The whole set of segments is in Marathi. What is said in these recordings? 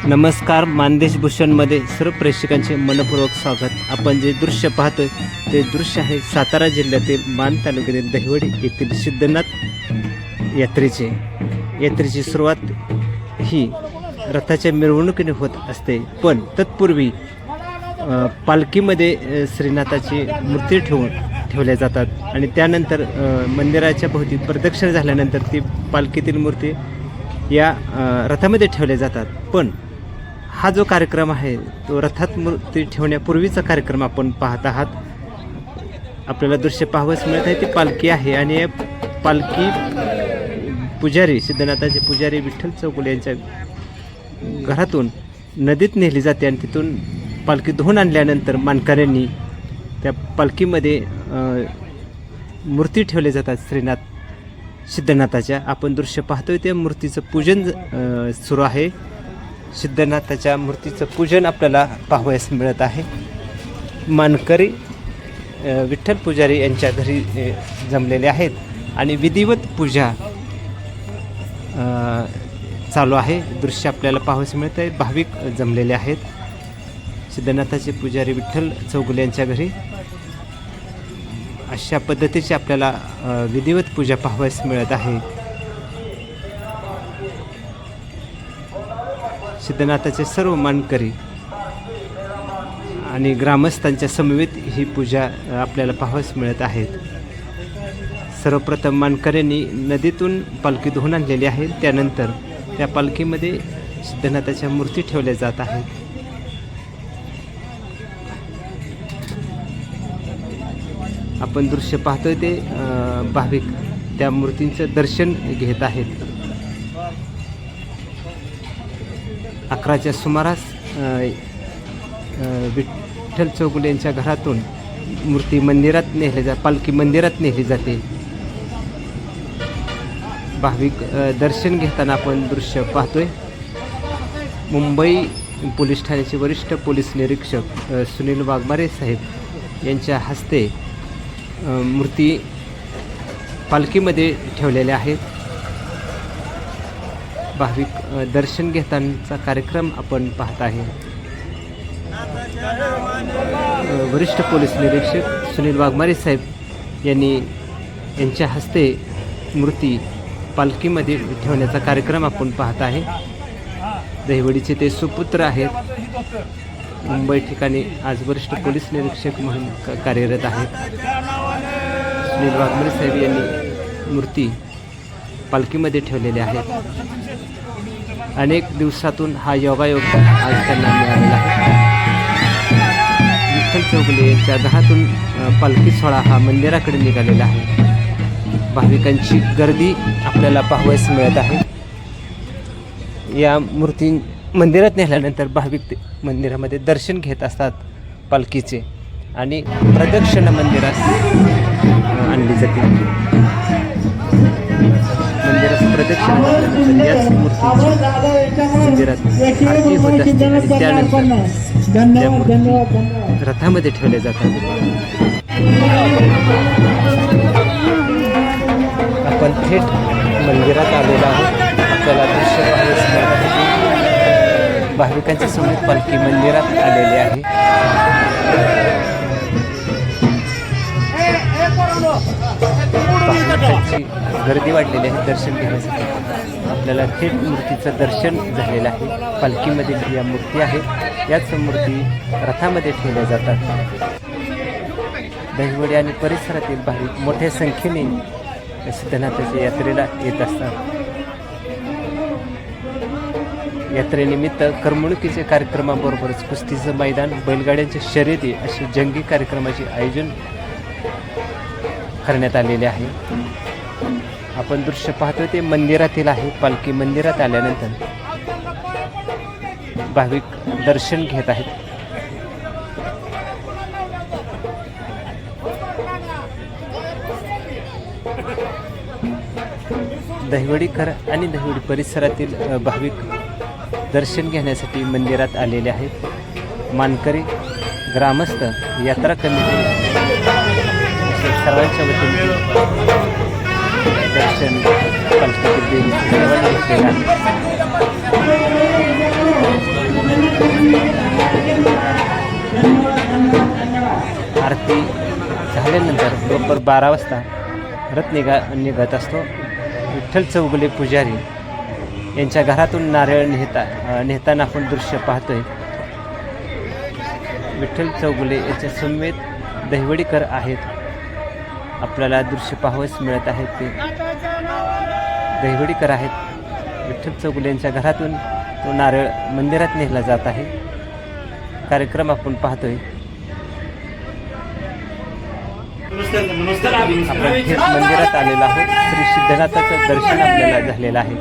नमस्कार. मानदेश भूषणमध्ये सर्व प्रेक्षकांचे मनपूर्वक स्वागत. आपण जे दृश्य पाहतोय ते दृश्य आहे सातारा जिल्ह्यातील मान तालुक्यातील दहिवडी येथील सिद्धनाथ यात्रेची सुरुवात ही रथाच्या मिरवणुकीने होत असते. पण तत्पूर्वी पालखीमध्ये श्रीनाथाची मूर्ती ठेवल्या जातात आणि त्यानंतर मंदिराच्या भोवती प्रदक्षिणा झाल्यानंतर ती पालखीतील मूर्ती या रथामध्ये ठेवल्या जातात. पण हा जो कार्यक्रम आहे तो रथात मूर्ती ठेवण्यापूर्वीचा कार्यक्रम आपण पाहत आहात. आपल्याला दृश्य पाहावयास मिळत आहे ती पालखी आहे आणि पालखी पुजारी सिद्धनाथाचे पुजारी विठ्ठल चौगुले यांच्या घरातून नदीत नेली जाते आणि तिथून पालखी धुवून आणल्यानंतर मानकऱ्यांनी त्या पालखीमध्ये मूर्ती ठेवल्या जातात श्रीनाथ सिद्धनाथाच्या. आपण दृश्य पाहतोय त्या मूर्तीचं पूजन सुरू आहे. सिद्धनाथाच्या मूर्तीचं पूजन आपल्याला पाहावयास मिळत आहे. मानकरी विठ्ठल पुजारी यांच्या घरी जमलेले आहेत आणि विधिवत पूजा चालू आहे. दृश्य आपल्याला पाहावयास मिळत आहे. भाविक जमलेले आहेत सिद्धनाथाचे पुजारी विठ्ठल चौगुले यांच्या घरी. अशा पद्धतीची आपल्याला विधिवत पूजा पाहावयास मिळत आहे. सिद्धनाथाचे सर्व मानकरी आणि ग्रामस्थांच्या समवेत ही पूजा आपल्याला पाहावयास मिळत आहेत. सर्वप्रथम मानकऱ्यांनी नदीतून पालखी धुवून आणलेली आहे. त्यानंतर त्या पालखीमध्ये सिद्धनाथाच्या मूर्ती ठेवल्या जात आहेत. आपण दृश्य पाहतोय ते भाविक त्या मूर्तींचं दर्शन घेत आहेत. 11च्या सुमारास विठ्ठल चौगुले यांच्या घरातून मूर्ती मंदिरात पालखी मंदिरात नेली जाते. भाविक दर्शन घेताना आपण दृश्य पाहतोय. मुंबई पोलीस ठाण्याचे वरिष्ठ पोलीस निरीक्षक सुनील वाघमारे साहेब यांच्या हस्ते मूर्ती पालखीमध्ये ठेवलेल्या आहेत. भाविक दर्शन घेतानाचा कार्यक्रम आपण पाहत आहे. वरिष्ठ पोलीस निरीक्षक सुनील वाघमारे साहेब यांच्या हस्ते मूर्ती पालखीमध्ये ठेवण्याचा कार्यक्रम आपण पाहत आहे. दहिवडीचे ते सुपुत्र आहेत. मुंबई ठिकाणी आज वरिष्ठ पोलीस निरीक्षक म्हणून कार्यरत आहेत. सुनील वाघमारे साहेब यांनी मूर्ती पालखीमध्ये ठेवलेल्या आहेत. अनेक दिवसातून हा योगायोग आज त्यांना मिळालेला आहे. विठ्ठल चौगुले यांच्या घरातून पालखी सोहळा हा मंदिराकडे निघालेला आहे. भाविकांची गर्दी आपल्याला पाहावयास मिळत आहे. या मूर्ती मंदिरात नेल्यानंतर भाविक मंदिरामध्ये दर्शन घेत असतात पालखीचे आणि प्रदक्षिणा मंदिरात आणली जाते. मंदिरात प्रदक्षिणा झाल्यानंतर याच मूर्तीची मंदिरात आरती होत असते आणि त्यानंतर त्या मूर्ती रथामध्ये ठेवल्या जातात. आपण थेट मंदिरात आलेलो आहोत. आपल्याला दृश्य पाहावयास मिळत आहे. भाविकांच्या समोर पालखी मंदिरात आलेली आहे. भाविकांची गर्दी वाढलेली आहे दर्शन घेण्यासाठी. आपल्याला थेट मूर्तीचं दर्शन झालेलं आहे. पालखीमध्ये या मूर्ती आहेत. याच मूर्ती रथामध्ये ठेवल्या जातात. दहिवडी आणि परिसरातील भाविक मोठ्या संख्येने सिद्धनाथाच्या यात्रेला येत असतात. यात्रेनिमित्त करमणुकीच्या कार्यक्रमाबरोबरच कुस्तीचं मैदान, बैलगाड्यांच्या शर्यती असे जंगी कार्यक्रमाचे आयोजन करण्यात आलेले आहे. आपण दृश्य पाहतोय ते मंदिरातील आहे. पालखी मंदिरात आल्यानंतर भाविक दर्शन घेत आहेत. दहिवडीकर आणि दहिवडी परिसरातील भाविक दर्शन घेण्यासाठी मंदिरात आलेले आहेत. मानकरी, ग्रामस्थ, यात्रा कमिटी सर्वांच्या वतीने दर्शन पालखीतील देवीचे सर्वांनी घेतलेलं आहे. आरती झाल्यानंतर बरोबर 12 वाजता रथ निघत असतो. विठ्ठल चौगुले पुजारी यांच्या घरातून नारळ नेताना आपण दृश्य पाहतोय. विठ्ठल चौगुले याच्या समेत दहिवडीकर आहेत. आपल्याला दृश्य पाहावयास मिळत आहेत. ते दहिवडीकर आहेत. विठ्ठल चौगुले यांच्या घरातून तो नारळ मंदिरात नेला जात आहे. कार्यक्रम आपण पाहतोय. आपण थेट मंदिरात आलेलो आहोत. श्री सिद्धनाथाचं दर्शन आपल्याला झालेलं आहे.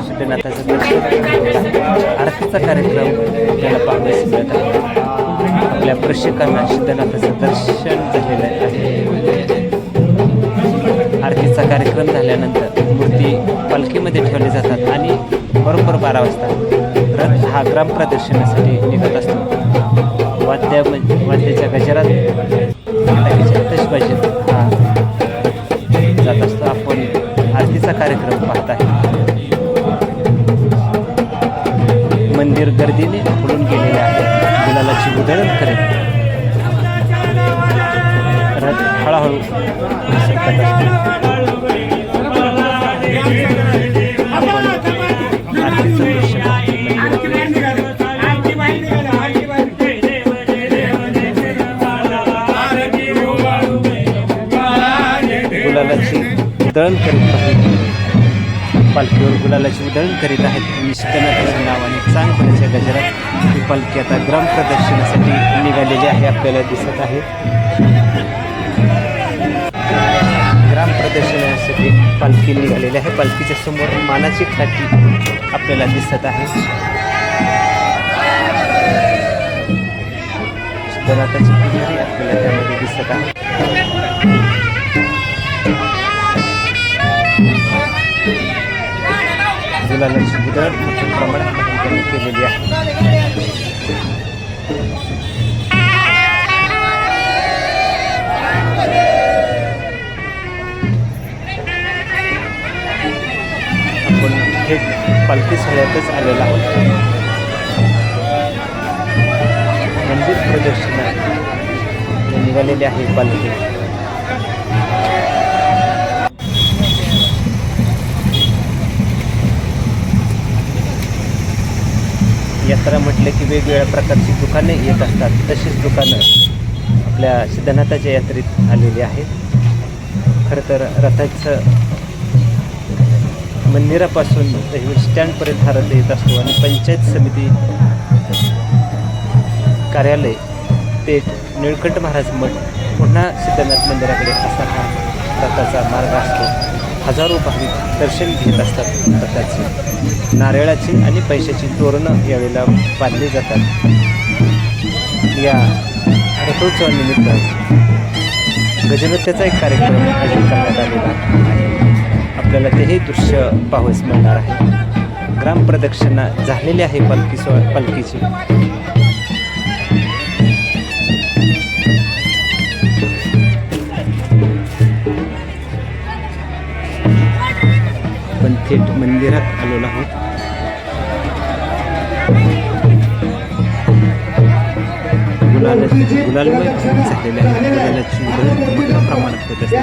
सिद्धनाथाचं दर्शन, आरतीचा कार्यक्रम आपल्याला पाहावयास मिळत आहे. आपल्या प्रेक्षकांना सिद्धनाथाचं दर्शन झालेलं आहे. आरतीचा कार्यक्रम झाल्यानंतर मूर्ती पालखीमध्ये ठेवले जातात आणि बरोबर 12 वाजता रथ हा ग्रामप्रदक्षिणेसाठी निघत असतो. वाद्याच्या गजरात आतषबाजीत हा जात असतो. आपण आरतीचा कार्यक्रम पाहत आहे. मंदिर गर्दीने फुलून गेलेले आहे. गुलालाची उधळण करीत रथ हळूहळू सरकत असतो. आपण आरतीचं दृश्य गुलालाची उधळण करीत आहेत. पालखीवर गुलालाची उधळण करीत आहेत. सिद्धनाथाच्या नावाने चांगपणाच्या गजरात ही पालखी आता ग्रामप्रदक्षिणेसाठी निघालेली आहे. आपल्याला दिसत आहे. ग्रामप्रदक्षिणेसाठी पालखी निघालेली आहे. पालखीच्या समोर मानाची काठी आपल्याला दिसत आहे. सिद्धनाथाची पुजारी आपल्याला त्यामध्ये दिसत आहे. गुलालाची उधळण मोठ्या प्रमाणात केलेली आहे. आपण थेट पालखी सोहळ्यातच आलेला आहोत. मंदिर प्रदक्षिणा निघालेली आहे पालखी. यात्रा म्हटलं की वेगवेगळ्या प्रकारची दुकाने येत असतात. तशीच दुकानं आपल्या सिद्धनाथाच्या यात्रेत आलेली आहेत. खरं तर रथाचं मंदिरापासून स्टँडपर्यंत हा रथ येत असतो आणि पंचायत समिती कार्यालय पेठ निळकंठ महाराज मठ पुन्हा सिद्धनाथ मंदिराकडे असा हा रथाचा मार्ग असतो. हजारो भाविक दर्शन घेत असतात. रथाची नारळाची आणि पैशाची तोरणं यावेळेला बांधली जातात. या रथोत्सवानिमित्त गजनृत्याचा एक कार्यक्रम आयोजित करण्यात आलेला आहे. आपल्याला तेही दृश्य पाहावयास मिळणार आहे. ग्रामप्रदक्षिणा झालेली आहे पालखीची. आपण थेट मंदिरात आलेलो आहोत. गुलालमय झालेले आहे. गुलालाची उधळण मोठ्या प्रमाणात होत असते.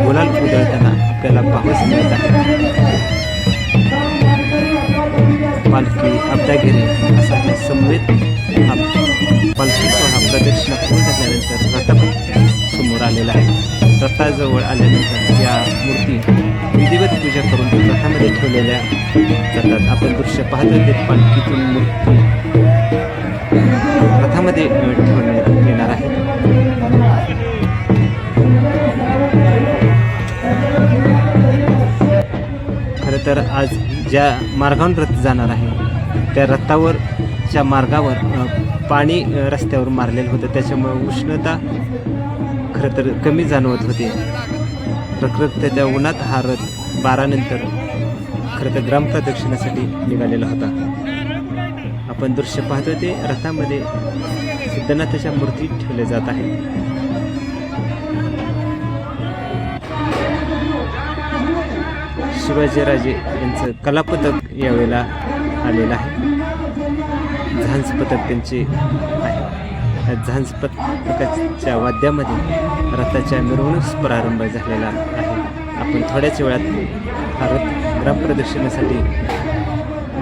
गुलाल उधळताना आपल्याला पाहावयास मिळत आहे. पालखी अब्दागिरी असा समवेत पालखी सोहळा प्रदक्षिणा पूर्ण झाल्यानंतर रथ पण समोर आलेला आहे. रथाजवळ आल्यानंतर या मूर्ती विधिवत पूजा करून रथामध्ये ठेवलेल्या जातात. आपण दृश्य पाहतो ते पालखीतून मूर्ती रथामध्ये ठेवण्यात येणार आहे. खरं तर आज ज्या मार्गावरून रथ जाणार आहे त्या रथावरच्या मार्गावर पाणी रस्त्यावर मारलेलं होतं. त्याच्यामुळे उष्णता खरं तर कमी जाणवत होते. रखरखत्या उन्हात हा रथ 12 नंतर खरं तर ग्रामप्रदक्षिणेसाठी निघालेला होता. आपण दृश्य पाहतो ते रथामध्ये सिद्धनाथाच्या मूर्ती ठेवल्या जात आहेत. शिवाजीराजे यांचं कलापथक यावेळेला आलेलं आहे. झांज पथक त्यांचे आहे. या झांज पथकाच्या वाद्यामध्ये रथाच्या मिरवणूक प्रारंभ झालेला आहे. आपण थोड्याच वेळात हा रथ ग्रामप्रदक्षिणेसाठी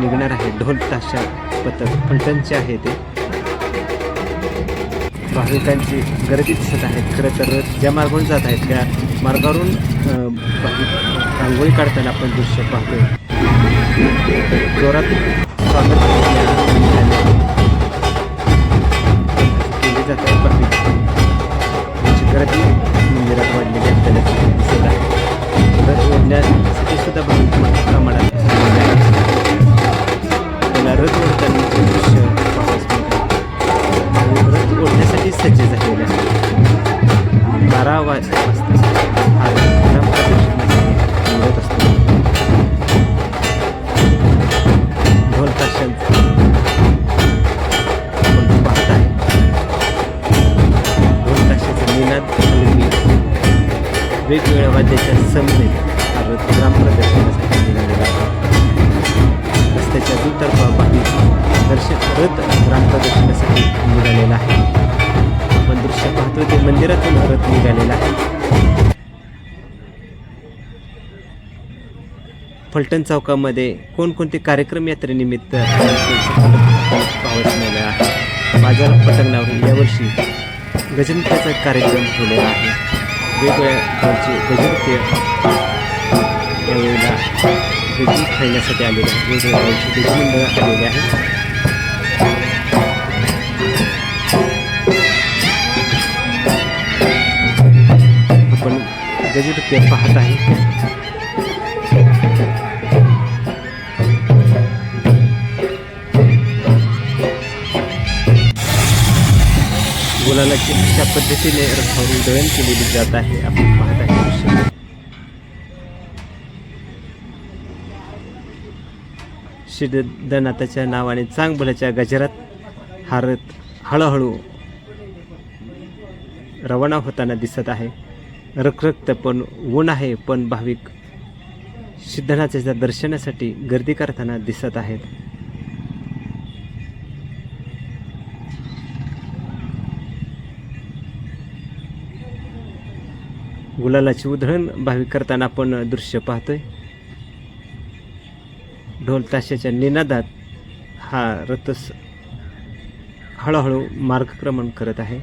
निघणार आहे. ढोल ताशा पथक फलटणचे आहे ते. भाविकांची गर्दी दिसत आहे. खरं तर रथ ज्या मार्गावरून जात आहेत त्या मार्गावरून भाविक रांगोळी काढताना आपण दृश्य पाहतोय. जोरात स्वागत केले जात आहे. भाविक त्यांची गर्दी मंदिरात वाढलेली आपल्याला दिसत आहे. रथ ओढण्यासाठी सुद्धा भाविक मोठ्या प्रमाणात त्याला रथ ओढतानाचे दृश्य रथ ओढण्यासाठी सज्ज झालेले आहे. 12 वाजता हा ग्रामप्रदक्षिणेसाठी निघत असतो. ढोल ताशांचा आपण पाहत आहे. ढोल ताशाचा निनाद वेगवेगळ्या वाद्याच्या समवेत हा रथ ग्रामप्रदक्षिणेसाठी निघालेला आहे. रस्त्याच्या दुतर्फा भाविक रथ ग्रामप्रदक्षिणेसाठी निघालेला आहे. आपण दृश्य पाहतो ते मंदिरातून रथ निघालेला आहे. फलटण चौकामध्ये कोणकोणते कार्यक्रम यात्रेनिमित्त पाहत मिळाले आहे. बाजार पटंगणावर यावर्षी गजनृत्याचा कार्यक्रम ठेवलेला आहे. वेगवेगळ्या गजनृत्य यावेळेला गजन खेळण्यासाठी आलेले आहे. वेगवेगळ्या गजन मंडळ आलेले आहेत. आपण गजनृत्य पाहत आहे. गुलालाची अशा पद्धतीने रथावरून दळण केलेली जात आहे. आपण पाहत आहे दृश्य. सिद्धनाथाच्या नावाने चांगभल्याच्या गजरात हा रथ हळूहळू रवाना होताना दिसत आहे. रखरखत पण ऊन आहे, पण भाविक सिद्धनाथाच्या दर्शनासाठी गर्दी करताना दिसत आहेत. गुलालाची उधळण भाविक करताना आपण दृश्य पाहतोय. ढोल ताशाच्या निनादात हा रथ हळूहळू मार्गक्रमण करत आहे.